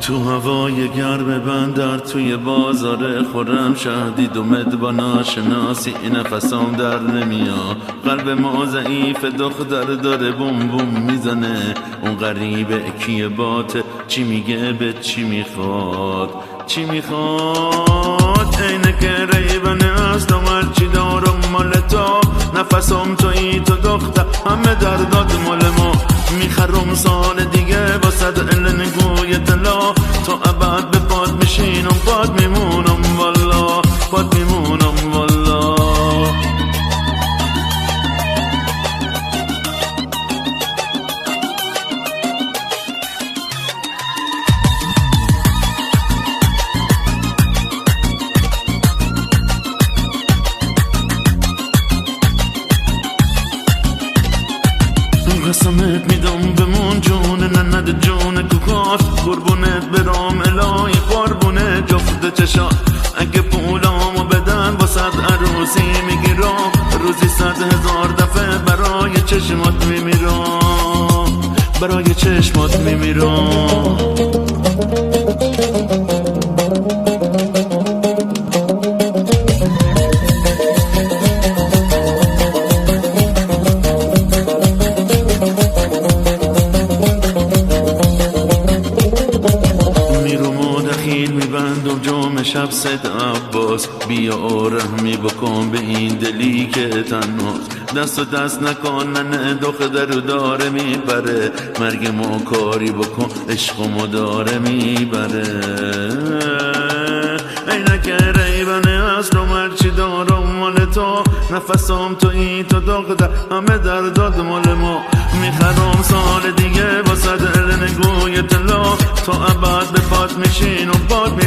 تو هوای گرم بندر توی بازار خورم شهدید و مد با ناشناسی این نفسام در نمیاد. قلب ما ضعیف دختر داره بوم بوم میزنه. اون غریبه کیه باته چی میگه به چی میخواد چی میخواد. اینه که ریبنه است و هرچی دارم مال تو. نفسم تویی تو دختر همه دردات مال ما. میخرم سال دیگه با صد النگوی طلا. تو ابد به پاد میشینم پاد میمونم والا پاد میمونم والا. قسمت میدم بمون جون نند جون کوکات. قربونت برام الهی قربونت جفت چشات. اگه پولامو بدن با صد عروسی میگیرم. روزی 100,000 دفعه برای چشمات میمیرم برای چشمات میمیرم. میبندم جام شب صد عباس. بیا آرمی بکن به این دلی که تنهاست. دست و دست نکن نه دختر رو داره میبره. مرگ ما کاری بکن عشقمو داره میبره. اینه که ریبنه است و مرچی دارم مال تو. نفسم تویی تو دختر همه درداد مال ما. میخرم سال دیگه با صد النگوی طلا. تو ابد به پاد میشین و پاد